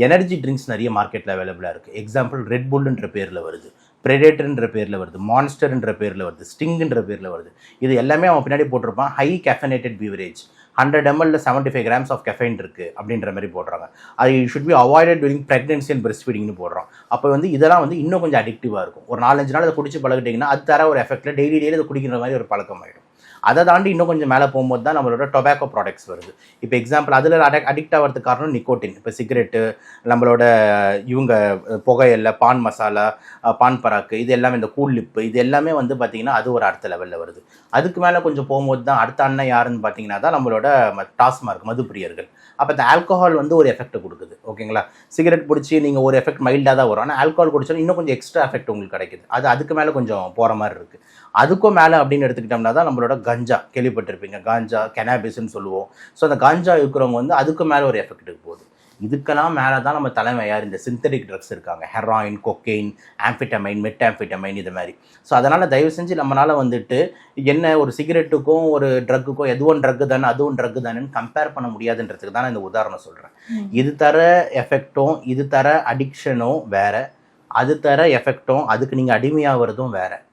Energy drinks நிறைய மார்க்கெட்டில் அவைலபிளாக இருக்குது. எக்ஸாம்பிள் ரெட் புல்லுன்ற பேரில் வருது, ப்ரெடேட்டர்ன்ற பேரில் வருது, மான்ஸ்டர்ன்ற பேரில் வருது, ஸ்டிங்குன்ற பேரில் வருது. இது எல்லாமே அவன் பின்னாடி போட்டிருப்பான் high caffeinated beverage, 100 ml 75 grams of caffeine இருக்குது அப்படின்ற மாதிரி போடுறாங்க. அது should be avoided during pregnancy and breast ஃபீடிங்னு போடுறோம். அப்போ வந்து இதெல்லாம் வந்து இன்னும் கொஞ்சம் அடிக்டிவாக இருக்கும். ஒரு 4-5 நாள் அதை குடிச்சு பழகிட்டிங்கன்னா அது தர ஒரு எஃபெக்ட்டில் டெய்லி அதை குடிக்கிற மாதிரி ஒரு பழக்கம் ஆகிடும். அதை தாண்டி இன்னும் கொஞ்சம் மேலே போகும்போது தான் நம்மளோட டொபாக்கோ ப்ராடக்ட்ஸ் வருது. இப்போ எக்ஸாம்பிள் அதில் அடிக்ட் ஆகிறதுக்கு காரணம் நிக்கோட்டின். இப்போ சிகரெட்டு, நம்மளோட இவங்க புகையில்ல, பான் மசாலா, பான் பராக்கு, இது எல்லாமே இந்த கூல் லிப்பு, இது எல்லாமே வந்து பார்த்திங்கன்னா அது ஒரு அடுத்த லெவலில் வருது. அதுக்கு மேலே கொஞ்சம் போகும்போது தான் அடுத்த அண்ணன் யாருன்னு பார்த்தீங்கன்னா தான் நம்மளோட டாஸ்மார்க் மதுப்பிரியர்கள். அப்போ இந்த ஆல்கஹால் வந்து ஒரு எஃபெக்ட் கொடுக்குது. ஓகேங்களா, சிகரெட் பிடிச்சி நீங்கள் ஒரு எஃபெக்ட் மைல்டாக தான் வரும், ஆனால் ஆல்கஹால் குடிச்சாலும் இன்னும் கொஞ்சம் எக்ஸ்ட்ரா எஃபெக்ட் உங்களுக்கு கிடைக்குது. அதுக்கு மேலே கொஞ்சம் போகிற மாதிரி இருக்குது. அதுக்கும் மேலே அப்படின்னு எடுத்துக்கிட்டோம்னா தான் நம்மளோட கஞ்சா, கேள்விப்பட்டிருப்பீங்க, காஞ்சா கெனாபிஸ்ன்னு சொல்லுவோம். ஸோ அந்த காஞ்சா இருக்கிறவங்க வந்து அதுக்கு மேலே ஒரு எஃபெக்ட்டுக்கு போகுது. இதுக்கெல்லாம் மேலே தான் நம்ம தலைமை யார், இந்த சிந்தட்டிக் ட்ரக்ஸ் இருக்காங்க, ஹெராயின், கொக்கெயின், ஆம்ஃபிட்டமைன், மெட்டாம்ஃபிட்டமைன், இது மாதிரி. ஸோ அதனால் தயவு செஞ்சு நம்மளால் வந்துட்டு என்ன ஒரு சிகரெட்டுக்கும் ஒரு ட்ரக்குக்கும் எதுவும் ட்ரக்கு தானே அதுவும் ட்ரக்கு தானேன்னு கம்பேர் பண்ண முடியாதுன்றதுக்கு தான் இந்த உதாரணம் சொல்கிறேன். இது தர எஃபெக்டும் இது தர அடிக்ஷனும் வேறு, அது தர எஃபெக்டும் அதுக்கு நீங்கள் அடிமையாகிறதும் வேறு.